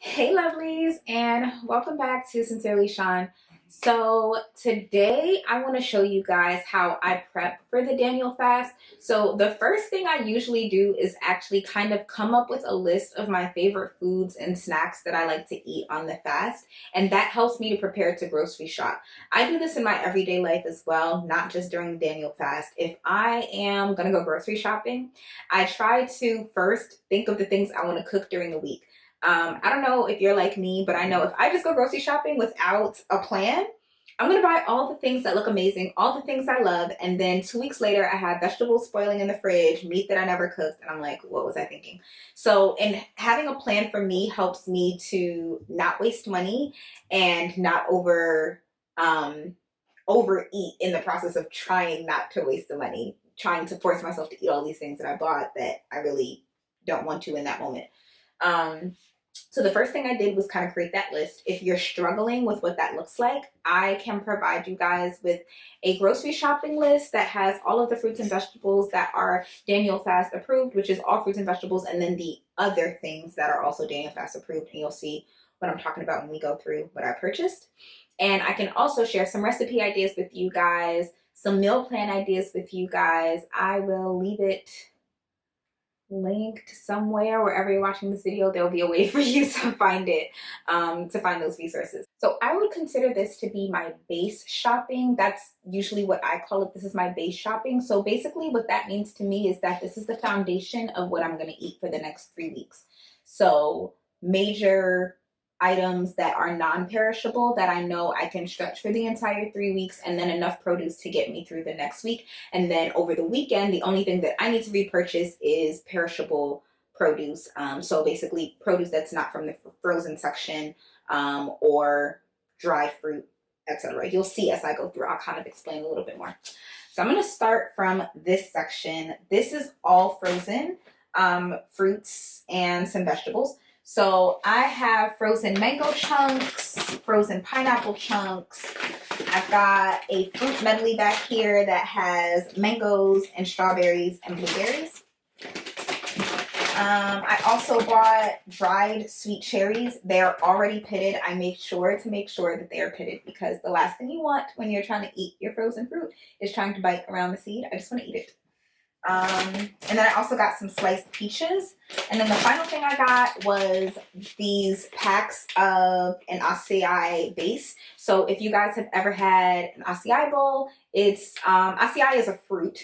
Hey lovelies, and welcome back to Sincerely.Shan. So today I want to show you guys how I prep for the Daniel fast. So the first thing I usually do is actually kind of come up with a list of my favorite foods and snacks that I like to eat on the fast, and that helps me to prepare to grocery shop. I do this in my everyday life as well, not just during the Daniel fast. If I am gonna go grocery shopping, I try to first think of the things I want to cook during the week. I don't know if you're like me, but I know if I just go grocery shopping without a plan, I'm gonna buy all the things that look amazing, all the things I love, and then 2 weeks later, I have vegetables spoiling in the fridge, meat that I never cooked, and I'm like, what was I thinking? So, and having a plan for me helps me to not waste money and not overeat in the process of trying not to waste the money, trying to force myself to eat all these things that I bought that I really don't want to in that moment. Um, so the first thing I did was kind of create that list. If you're struggling with what that looks like, I can provide you guys with a grocery shopping list that has all of the fruits and vegetables that are Daniel Fast approved, which is all fruits and vegetables, and then the other things that are also Daniel Fast approved. And you'll see what I'm talking about when we go through what I purchased. And I can also share some recipe ideas with you guys, some meal plan ideas with you guys. I will leave it linked somewhere wherever you're watching this video. There will be a way for you to find it, to find those resources. So I would consider this to be my base shopping. That's usually what I call it. This is my base shopping. So basically what that means to me is that this is the foundation of what I'm going to eat for the next 3 weeks. So major items that are non-perishable that I know I can stretch for the entire 3 weeks, and then enough produce to get me through the next week. And then over the weekend, the only thing that I need to repurchase is perishable produce. So basically produce that's not from the frozen section, or dried fruit, etc. You'll see as I go through, I'll kind of explain a little bit more. So I'm going to start from this section. This is all frozen fruits and some vegetables. So I have frozen mango chunks, frozen pineapple chunks. I've got a fruit medley back here that has mangoes and strawberries and blueberries. I also bought dried sweet cherries. They're already pitted. I make sure that they are pitted, because the last thing you want when you're trying to eat your frozen fruit is trying to bite around the seed. I just want to eat it. And then I also got some sliced peaches. And then the final thing I got was these packs of an acai base. So if you guys have ever had an acai bowl, it's acai is a fruit.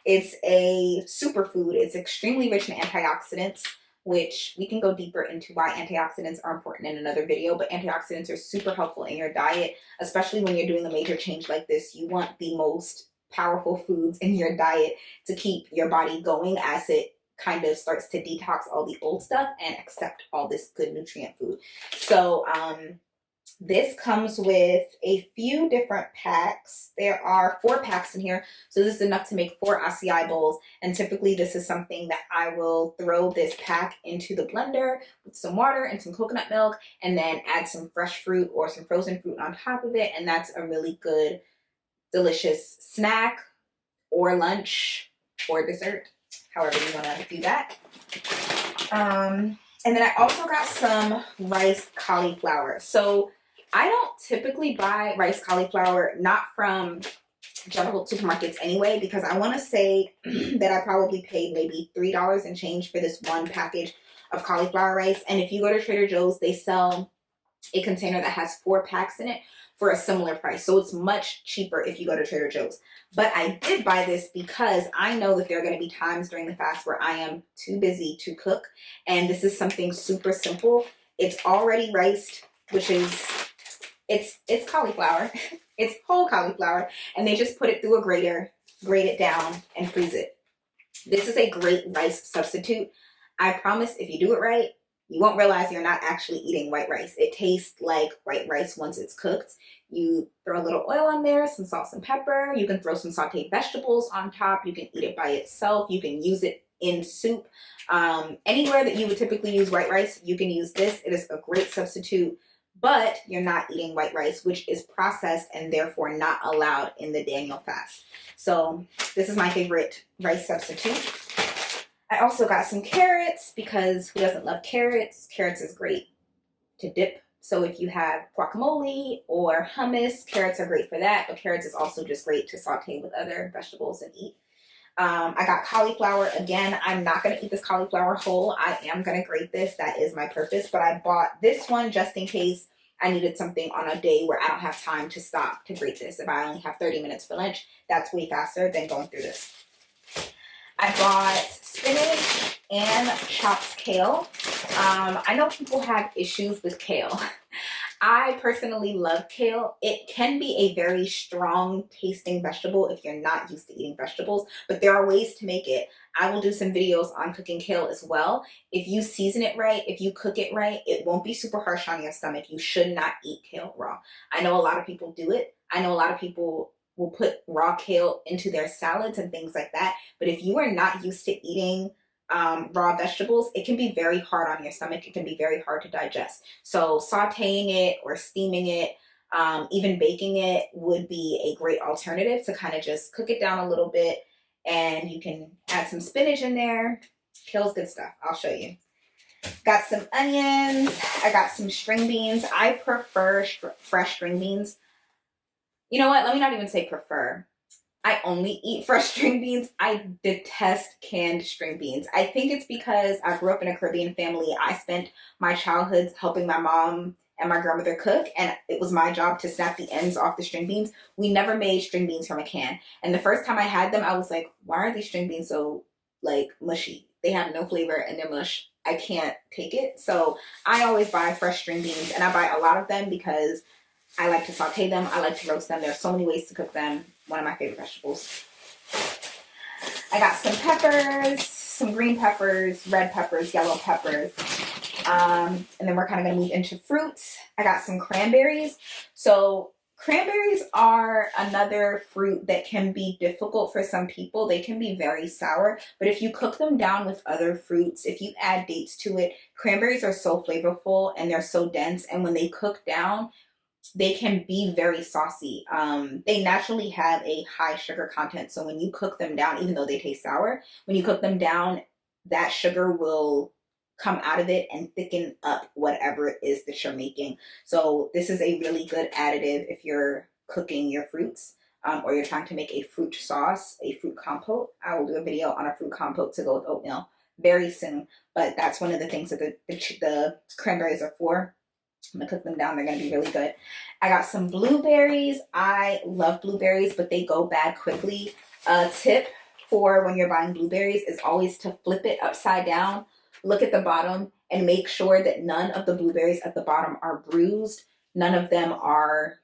It's a superfood. It's extremely rich in antioxidants, which we can go deeper into why antioxidants are important in another video. But antioxidants are super helpful in your diet, especially when you're doing a major change like this. You want the most powerful foods in your diet to keep your body going as it kind of starts to detox all the old stuff and accept all this good nutrient food. So this comes with a few different packs. There are 4 packs in here, so this is enough to make 4 acai bowls. And typically this is something that I will throw this pack into the blender with some water and some coconut milk, and then add some fresh fruit or some frozen fruit on top of it, and that's a really good, delicious snack or lunch or dessert, however you want to do that. And then I also got some rice cauliflower. So I don't typically buy rice cauliflower, not from general supermarkets anyway, because I want to say that I probably paid maybe $3 and change for this one package of cauliflower rice. And if you go to Trader Joe's, they sell a container that has 4 packs in it for a similar price. So it's much cheaper if you go to Trader Joe's. But I did buy this because I know that there are going to be times during the fast where I am too busy to cook. And this is something super simple. It's already riced, which is, it's cauliflower. It's whole cauliflower. And they just put it through a grater, grate it down, and freeze it. This is a great rice substitute. I promise if you do it right, you won't realize you're not actually eating white rice. It tastes like white rice once it's cooked. You throw a little oil on there, some salt and pepper. You can throw some sauteed vegetables on top. You can eat it by itself. You can use it in soup. Anywhere that you would typically use white rice, you can use this. It is a great substitute, but you're not eating white rice, which is processed and therefore not allowed in the Daniel fast. So this is my favorite rice substitute. I also got some carrots, because who doesn't love carrots? Carrots is great to dip. So if you have guacamole or hummus, carrots are great for that, but carrots is also just great to saute with other vegetables and eat. I got cauliflower. Again, I'm not going to eat this cauliflower whole. I am going to grate this. That is my purpose. But I bought this one just in case I needed something on a day where I don't have time to stop to grate this. If I only have 30 minutes for lunch, that's way faster than going through this. I bought spinach and chopped kale. I know people have issues with kale. I personally love kale. It can be a very strong tasting vegetable if you're not used to eating vegetables, but there are ways to make it. I will do some videos on cooking kale as well. If you season it right, if you cook it right, it won't be super harsh on your stomach. You should not eat kale raw. I know a lot of people do it. I know a lot of people will put raw kale into their salads and things like that. But if you are not used to eating raw vegetables, it can be very hard on your stomach. It can be very hard to digest. So sauteing it or steaming it, even baking it would be a great alternative to kind of just cook it down a little bit. And you can add some spinach in there. Kale's good stuff. I'll show you. Got some onions. I got some string beans. I prefer fresh string beans. You know what? Let me not even say prefer. I only eat fresh string beans. I detest canned string beans. I think it's because I grew up in a Caribbean family. I spent my childhood helping my mom and my grandmother cook, and it was my job to snap the ends off the string beans. We never made string beans from a can. And the first time I had them, I was like, why are these string beans so like mushy? They have no flavor and they're mush. I can't take it. So I always buy fresh string beans, and I buy a lot of them because I like to saute them. I like to roast them. There's so many ways to cook them. One of my favorite vegetables. I got some peppers, some green peppers, red peppers, yellow peppers. And then we're kind of going to move into fruits. I got some cranberries. So cranberries are another fruit that can be difficult for some people. They can be very sour, but if you cook them down with other fruits, if you add dates to it, cranberries are so flavorful and they're so dense. And when they cook down, they can be very saucy. They naturally have a high sugar content. So when you cook them down, even though they taste sour, when you cook them down, that sugar will come out of it and thicken up whatever it is that you're making. So this is a really good additive if you're cooking your fruits, or you're trying to make a fruit sauce, a fruit compote. I will do a video on a fruit compote to go with oatmeal very soon. But that's one of the things that the cranberries are for. I'm gonna cook them down. They're gonna be really good. I got some blueberries. I love blueberries, but they go bad quickly. A tip for when you're buying blueberries is always to flip it upside down, look at the bottom, and make sure that none of the blueberries at the bottom are bruised. None of them are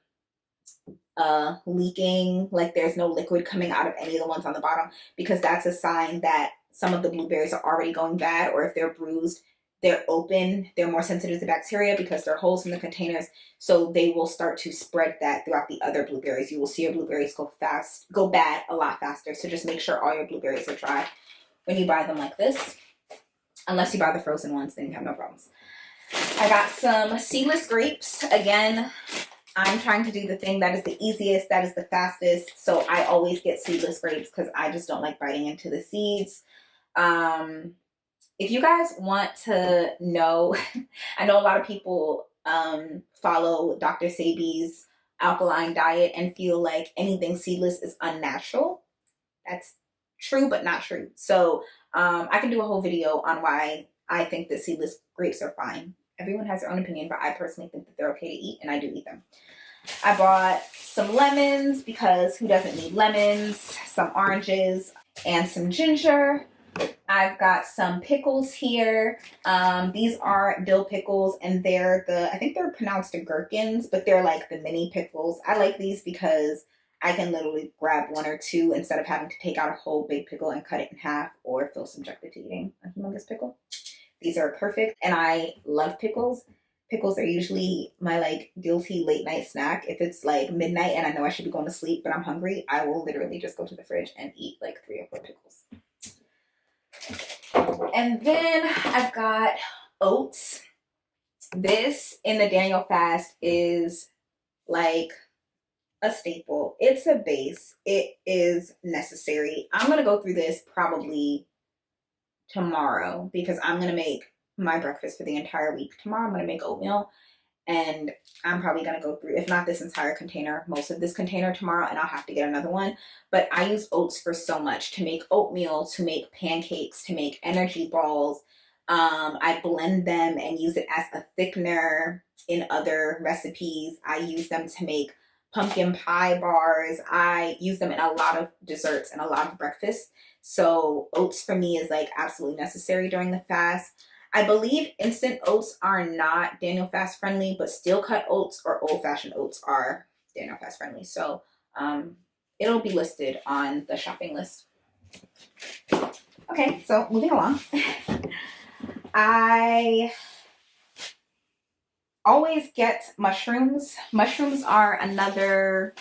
leaking, like there's no liquid coming out of any of the ones on the bottom, because that's a sign that some of the blueberries are already going bad, or if they're bruised, they're open, they're more sensitive to bacteria because they're holes in the containers, so they will start to spread that throughout the other blueberries. You will see your blueberries go bad a lot faster, so just make sure all your blueberries are dry when you buy them like this. Unless you buy the frozen ones, then you have no problems. I got some seedless grapes. Again, I'm trying to do the thing that is the easiest, that is the fastest, so I always get seedless grapes because I just don't like biting into the seeds. If you guys want to know, I know a lot of people follow Dr. Sebi's alkaline diet and feel like anything seedless is unnatural. That's true, but not true. So I can do a whole video on why I think that seedless grapes are fine. Everyone has their own opinion, but I personally think that they're okay to eat, and I do eat them. I bought some lemons because who doesn't need lemons? Some oranges and some ginger. I've got some pickles here. These are dill pickles, and I think they're pronounced gherkins, but they're like the mini pickles. I like these because I can literally grab one or two instead of having to take out a whole big pickle and cut it in half or feel subjected to eating a humongous pickle. These are perfect, and I love pickles. Pickles are usually my like guilty late night snack. If it's like midnight and I know I should be going to sleep, but I'm hungry, I will literally just go to the fridge and eat like 3 or 4 pickles. And then I've got oats. This in the Daniel fast is like a staple. It's a base. It is necessary. I'm going to go through this probably tomorrow because I'm going to make my breakfast for the entire week. Tomorrow I'm gonna make oatmeal, and I'm probably gonna go through, if not this entire container, most of this container tomorrow, and I'll have to get another one. But I use oats for so much, to make oatmeal, to make pancakes, to make energy balls. I blend them and use it as a thickener in other recipes. I use them to make pumpkin pie bars. I use them in a lot of desserts and a lot of breakfasts. So oats for me is like absolutely necessary during the fast. I believe instant oats are not Daniel Fast friendly, but steel cut oats or old fashioned oats are Daniel Fast friendly. So it'll be listed on the shopping list. Okay, so moving along. I always get mushrooms. Mushrooms are another,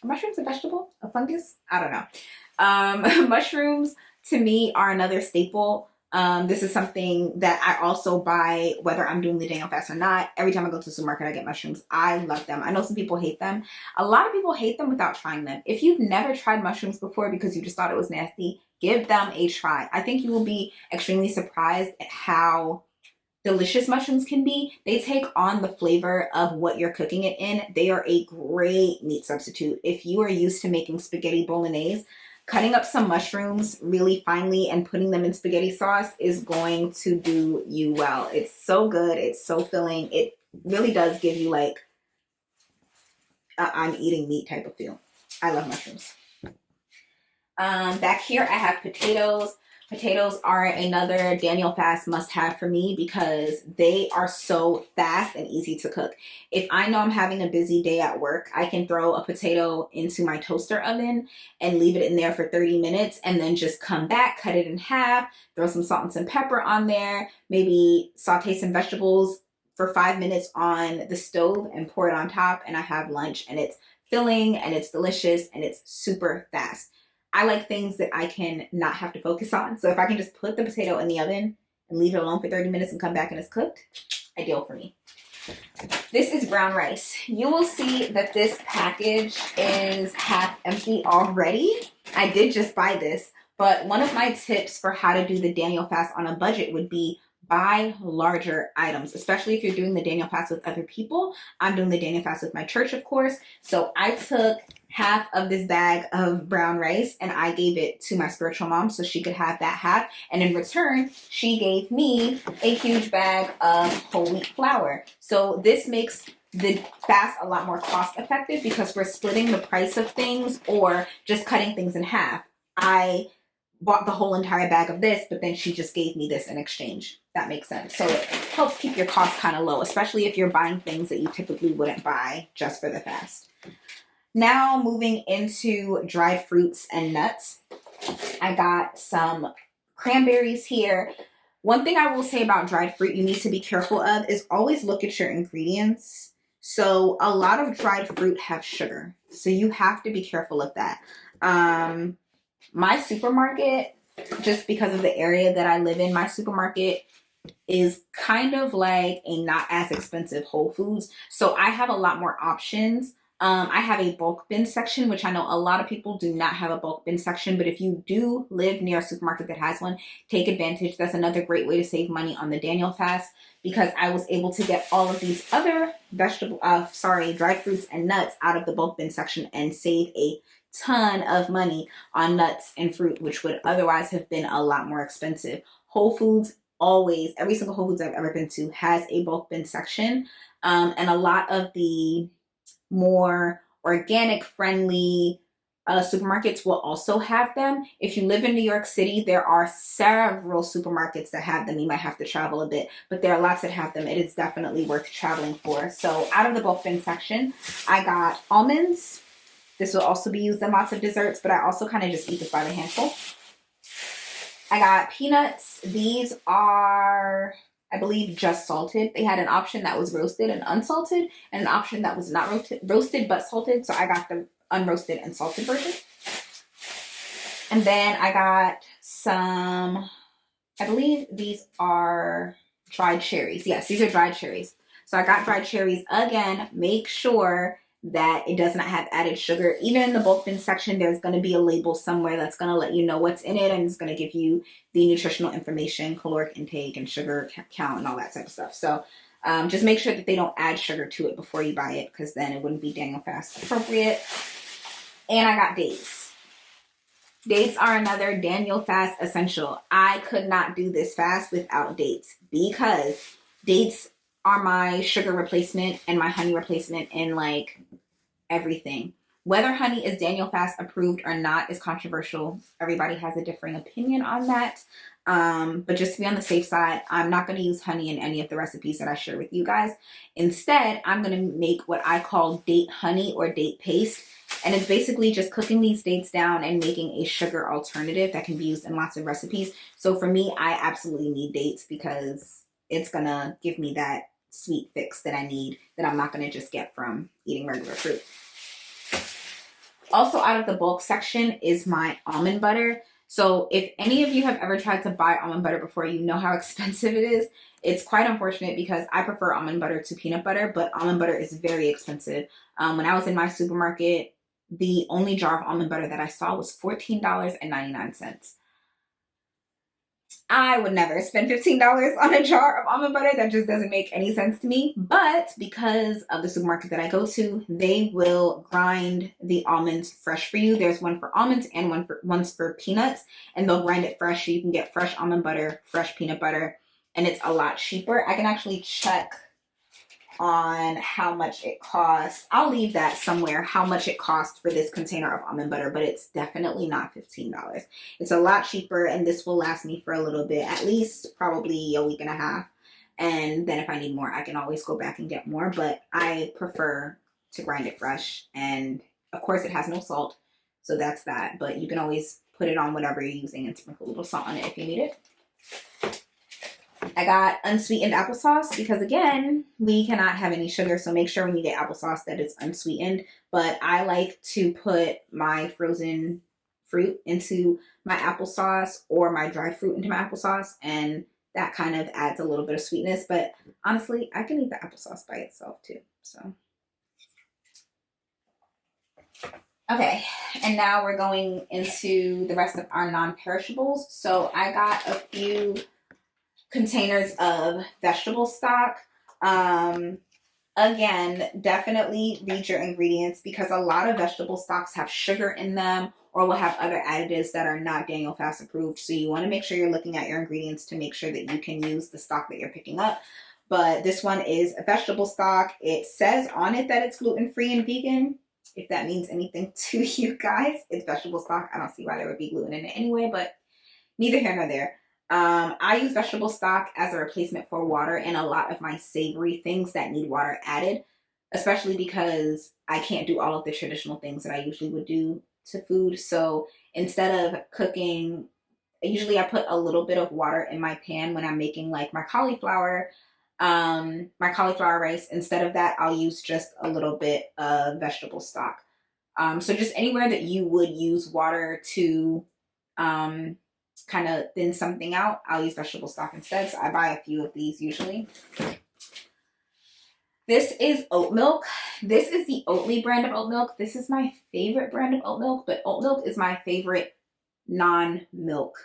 are mushrooms a vegetable? A fungus? I don't know. Mushrooms to me are another staple. This is something that I also buy whether I'm doing the Daniel fast or not. Every time I go to the supermarket, I get mushrooms. I love them. I know some people hate them. A lot of people hate them without trying them. If you've never tried mushrooms before because you just thought it was nasty, give them a try. I think you will be extremely surprised at how delicious mushrooms can be. They take on the flavor of what you're cooking it in. They are a great meat substitute. If you are used to making spaghetti bolognese, cutting up some mushrooms really finely and putting them in spaghetti sauce is going to do you well. It's so good. It's so filling. It really does give you like I'm eating meat type of feel. I love mushrooms. Back here I have potatoes. Potatoes are another Daniel Fast must-have for me because they are so fast and easy to cook. If I know I'm having a busy day at work, I can throw a potato into my toaster oven and leave it in there for 30 minutes and then just come back, cut it in half, throw some salt and some pepper on there, maybe saute some vegetables for 5 minutes on the stove and pour it on top, and I have lunch, and it's filling and it's delicious and it's super fast. I like things that I can not have to focus on. So if I can just put the potato in the oven and leave it alone for 30 minutes and come back and it's cooked, ideal for me. This is brown rice. You will see that this package is half empty already. I did just buy this, but one of my tips for how to do the Daniel fast on a budget would be buy larger items, especially if you're doing the Daniel fast with other people. I'm doing the Daniel fast with my church, of course. So I took half of this bag of brown rice and I gave it to my spiritual mom so she could have that half, and in return she gave me a huge bag of whole wheat flour. So this makes the fast a lot more cost effective because we're splitting the price of things or just cutting things in half. I bought the whole entire bag of this, but then she just gave me this in exchange. That makes sense. So it helps keep your costs kind of low, especially if you're buying things that you typically wouldn't buy just for the fast. Now moving into dried fruits and nuts. I got some cranberries here. One thing I will say about dried fruit you need to be careful of is always look at your ingredients. So a lot of dried fruit have sugar, so you have to be careful of that. My supermarket, just because of the area that I live in, my supermarket is kind of like a not as expensive Whole Foods. So I have a lot more options. I have a bulk bin section, which I know a lot of people do not have a bulk bin section, but if you do live near a supermarket that has one, take advantage. That's another great way to save money on the Daniel fast because I was able to get all of these other dried fruits and nuts out of the bulk bin section and save a ton of money on nuts and fruit, which would otherwise have been a lot more expensive. Whole Foods always, every single Whole Foods I've ever been to has a bulk bin section, and a lot of the more organic friendly supermarkets will also have them. If you live in New York City, there are several supermarkets that have them. You might have to travel a bit, but there are lots that have them. It is definitely worth traveling for. So out of the bulk bin section, I got almonds. This will also be used in lots of desserts, but I also kind of just eat this by the handful. I got peanuts. These are, I believe, just salted. They had an option that was roasted and unsalted and an option that was not roasted but salted. So I got the unroasted and salted version. And then I got some, I believe these are dried cherries. Yes, these are dried cherries. So I got dried cherries. Again, make sure that it does not have added sugar. Even in the bulk bin section, there's going to be a label somewhere that's going to let you know what's in it, and it's going to give you the nutritional information, caloric intake, and sugar count, and all that type of stuff. So just make sure that they don't add sugar to it before you buy it, because then it wouldn't be Daniel Fast appropriate. And I got dates. Dates are another Daniel Fast essential. I could not do this fast without dates, because dates are my sugar replacement and my honey replacement in like everything. Whether honey is Daniel Fast approved or not is controversial. Everybody has a differing opinion on that. But just to be on the safe side, I'm not going to use honey in any of the recipes that I share with you guys. Instead, I'm going to make what I call date honey or date paste. And it's basically just cooking these dates down and making a sugar alternative that can be used in lots of recipes. So for me, I absolutely need dates, because it's going to give me that sweet fix that I need, that I'm not going to just get from eating regular fruit. Also out of the bulk section is my almond butter. So if any of you have ever tried to buy almond butter before, you know how expensive it is. It's quite unfortunate, because I prefer almond butter to peanut butter, but almond butter is very expensive. When I was in my supermarket, the only jar of almond butter that I saw was $14.99. I would never spend $15 on a jar of almond butter. That just doesn't make any sense to me. But because of the supermarket that I go to, they will grind the almonds fresh for you. There's one for almonds and one's for peanuts, and they'll grind it fresh so you can get fresh almond butter, fresh peanut butter, and it's a lot cheaper. I can actually check on how much it costs. I'll leave that somewhere, how much it costs for this container of almond butter, but it's definitely not $15. It's a lot cheaper, and this will last me for a little bit, at least probably a week and a half. And then if I need more, I can always go back and get more, but I prefer to grind it fresh. And of course it has no salt, so that's that, but you can always put it on whatever you're using and sprinkle a little salt on it if you need it. I got unsweetened applesauce, because again, we cannot have any sugar, so make sure when you get applesauce that it's unsweetened. But I like to put my frozen fruit into my applesauce, or my dried fruit into my applesauce, and that kind of adds a little bit of sweetness. But honestly, I can eat the applesauce by itself too. So okay, and now we're going into the rest of our non-perishables. So I got a few containers of vegetable stock. Again, definitely read your ingredients, because a lot of vegetable stocks have sugar in them, or will have other additives that are not Daniel Fast approved. So you want to make sure you're looking at your ingredients to make sure that you can use the stock that you're picking up. But this one is a vegetable stock. It says on it that it's gluten-free and vegan. If that means anything to you guys, it's vegetable stock. I don't see why there would be gluten in it anyway, but neither here nor there. I use vegetable stock as a replacement for water in a lot of my savory things that need water added, especially because I can't do all of the traditional things that I usually would do to food. So instead of cooking, usually I put a little bit of water in my pan when I'm making like my cauliflower rice. Instead of that, I'll use just a little bit of vegetable stock. So just anywhere that you would use water to kind of thin something out, I'll use vegetable stock instead. So I buy a few of these usually. This is oat milk. This is the Oatly brand of oat milk. This is my favorite brand of oat milk, but oat milk is my favorite non-milk,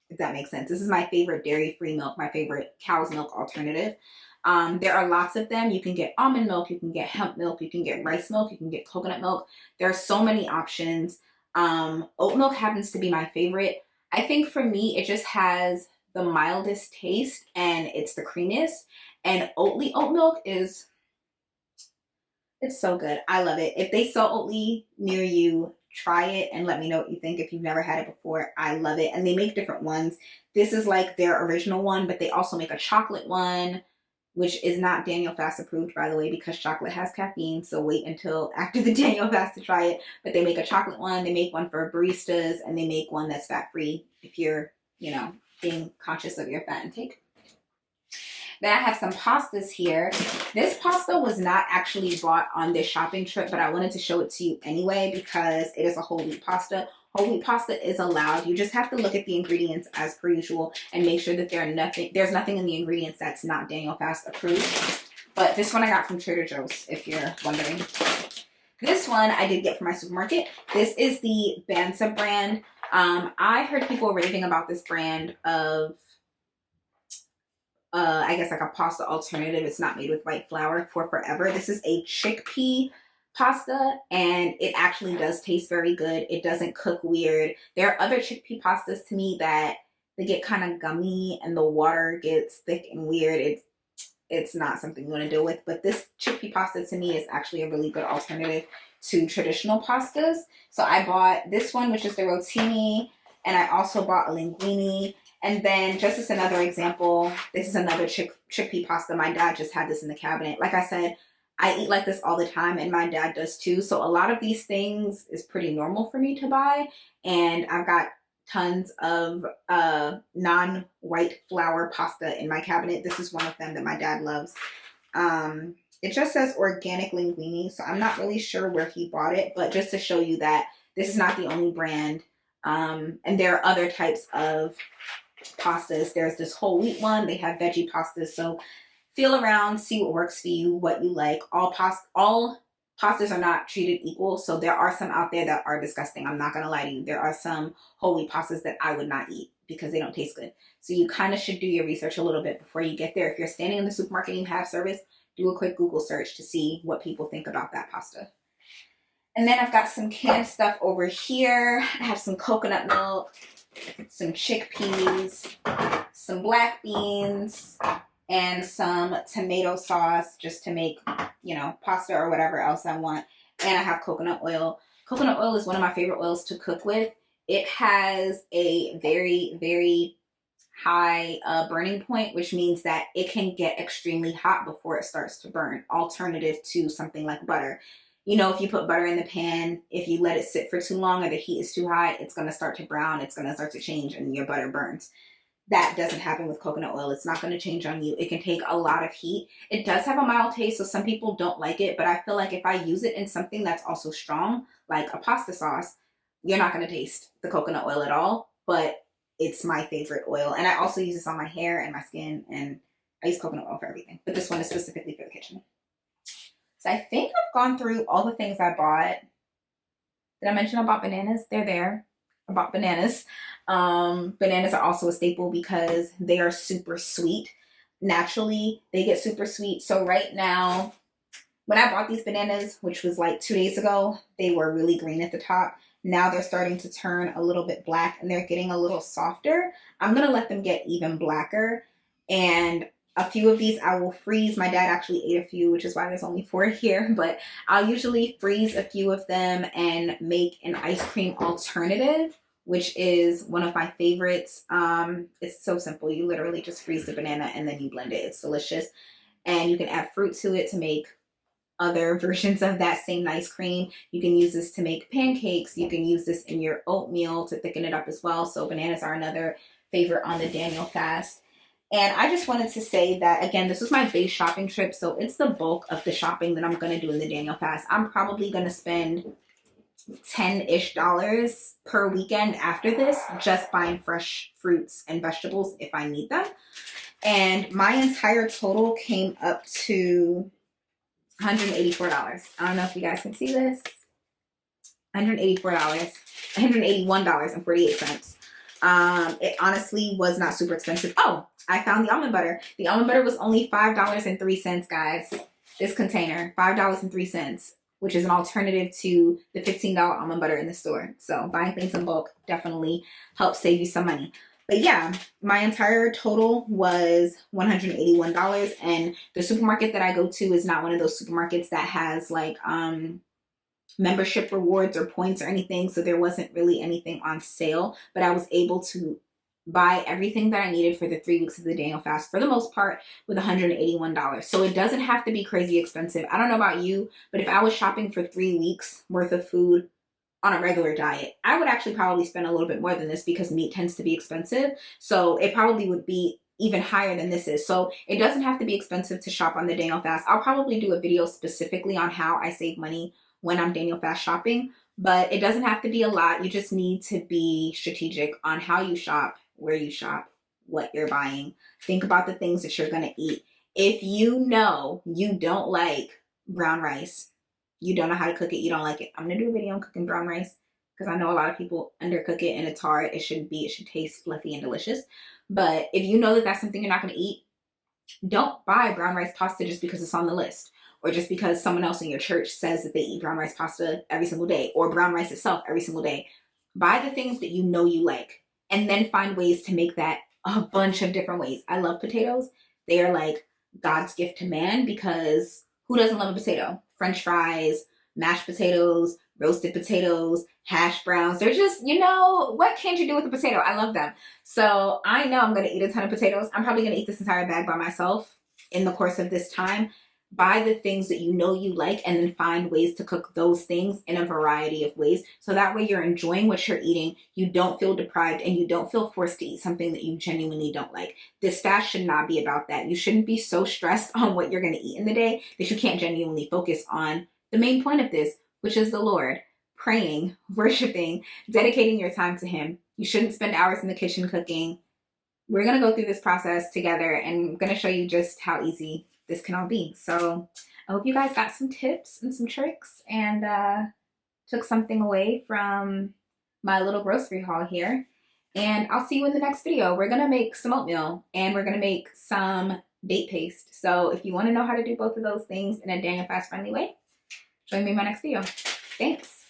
if that makes sense. This is my favorite dairy-free milk, my favorite cow's milk alternative. There are lots of them. You can get almond milk, you can get hemp milk, you can get rice milk, you can get coconut milk. There are so many options. Oat milk happens to be my favorite. I think for me, it just has the mildest taste, and it's the creamiest. And Oatly oat milk it's so good. I love it. If they sell Oatly near you, try it and let me know what you think if you've never had it before. I love it. And they make different ones. This is like their original one, but they also make a chocolate one, which is not Daniel Fast approved, by the way, because chocolate has caffeine. So wait until after the Daniel Fast to try it. But they make a chocolate one. They make one for baristas, and they make one that's fat-free if you're, being conscious of your fat intake. Then I have some pastas here. This pasta was not actually bought on this shopping trip, but I wanted to show it to you anyway because it is a whole wheat pasta. Whole wheat pasta is allowed. You just have to look at the ingredients as per usual and make sure that there's nothing in the ingredients that's not Daniel Fast approved. But this one I got from Trader Joe's, if you're wondering. This one I did get from my supermarket. This is the Bansa brand. I heard people raving about this brand of I guess like a pasta alternative. It's not made with white flour for forever. This is a chickpea pasta and it actually does taste very good. It doesn't cook weird. There are other chickpea pastas to me that they get kind of gummy and the water gets thick and weird. It's not something you want to deal with, but this chickpea pasta to me is actually a really good alternative to traditional pastas. So I bought this one, which is the rotini, and I also bought a linguine. And then just as another example, this is another chickpea pasta. My dad just had this in the cabinet. Like I said, I eat like this all the time and my dad does too. So a lot of these things is pretty normal for me to buy. And I've got tons of non-white flour pasta in my cabinet. This is one of them that my dad loves. It just says organic linguine, so I'm not really sure where he bought it, but just to show you that this is not the only brand. And there are other types of pastas. There's this whole wheat one. They have veggie pastas. So feel around, see what works for you, what you like. All pastas are not treated equal. So there are some out there that are disgusting. I'm not going to lie to you. There are some whole wheat pastas that I would not eat because they don't taste good. So you kind of should do your research a little bit before you get there. If you're standing in the supermarket and you have service, do a quick Google search to see what people think about that pasta. And then I've got some canned stuff over here. I have some coconut milk, some chickpeas, some black beans, and some tomato sauce just to make, pasta or whatever else I want. And I have coconut oil. Coconut oil is one of my favorite oils to cook with. It has a very, very high burning point, which means that it can get extremely hot before it starts to burn, alternative to something like butter. If you put butter in the pan, if you let it sit for too long or the heat is too high, it's going to start to brown, it's going to start to change, and your butter burns. That doesn't happen with coconut oil. It's not going to change on you. It can take a lot of heat. It does have a mild taste, so some people don't like it, but I feel like if I use it in something that's also strong, like a pasta sauce, you're not going to taste the coconut oil at all, but it's my favorite oil. And I also use this on my hair and my skin, and I use coconut oil for everything, but this one is specifically for the kitchen. So I think I've gone through all the things I bought. Did I mention about bananas? They're there. I bought bananas. Bananas are also a staple because they are super sweet. Naturally, they get super sweet. So right now, when I bought these bananas, which was like 2 days ago, they were really green at the top. Now they're starting to turn a little bit black and they're getting a little softer. I'm going to let them get even blacker. And a few of these I will freeze. My dad actually ate a few, which is why there's only 4 here. But I'll usually freeze a few of them and make an ice cream alternative, which is one of my favorites. It's so simple. You literally just freeze the banana and then you blend it. It's delicious. And you can add fruit to it to make other versions of that same ice cream. You can use this to make pancakes. You can use this in your oatmeal to thicken it up as well. So bananas are another favorite on the Daniel fast. And I just wanted to say that, again, this was my base shopping trip. So it's the bulk of the shopping that I'm going to do in the Daniel fast. I'm probably going to spend $10-ish per weekend after this, just buying fresh fruits and vegetables if I need them. And my entire total came up to $184. I don't know if you guys can see this. $184, $181.48. It honestly was not super expensive. Oh, I found the almond butter. The almond butter was only $5.03, guys. This container, $5.03, which is an alternative to the $15 almond butter in the store. So buying things in bulk definitely helps save you some money. But yeah, my entire total was $181. And the supermarket that I go to is not one of those supermarkets that has like membership rewards or points or anything. So there wasn't really anything on sale, but I was able to buy everything that I needed for the 3 weeks of the Daniel fast for the most part with $181. So it doesn't have to be crazy expensive. I don't know about you, but if I was shopping for 3 weeks worth of food on a regular diet, I would actually probably spend a little bit more than this because meat tends to be expensive. So it probably would be even higher than this is. So it doesn't have to be expensive to shop on the Daniel fast. I'll probably do a video specifically on how I save money when I'm Daniel fast shopping, but it doesn't have to be a lot. You just need to be strategic on how you shop, where you shop, what you're buying. Think about the things that you're going to eat. If you know you don't like brown rice, you don't know how to cook it, you don't like it. I'm gonna do a video on cooking brown rice because I know a lot of people undercook it and it's hard. It shouldn't be. It should taste fluffy and delicious. But if you know that that's something you're not gonna eat, don't buy brown rice pasta just because it's on the list, or just because someone else in your church says that they eat brown rice pasta every single day, or brown rice itself every single day. Buy the things that you know you like, and then find ways to make that a bunch of different ways. I love potatoes. They are like God's gift to man, because who doesn't love a potato? French fries, mashed potatoes, roasted potatoes, hash browns. They're just, what can't you do with a potato? I love them. So I know I'm going to eat a ton of potatoes. I'm probably going to eat this entire bag by myself in the course of this time. Buy the things that you know you like, and then find ways to cook those things in a variety of ways. So that way you're enjoying what you're eating. You don't feel deprived, and you don't feel forced to eat something that you genuinely don't like. This fast should not be about that. You shouldn't be so stressed on what you're going to eat in the day that you can't genuinely focus on the main point of this, which is the Lord. Praying, worshiping, dedicating your time to Him. You shouldn't spend hours in the kitchen cooking. We're going to go through this process together, and I'm going to show you just how easy this can all be. So I hope you guys got some tips and some tricks, and took something away from my little grocery haul here. And I'll see you in the next video. We're going to make some oatmeal, and we're going to make some date paste. So if you want to know how to do both of those things in a Daniel Fast friendly way, join me in my next video. Thanks.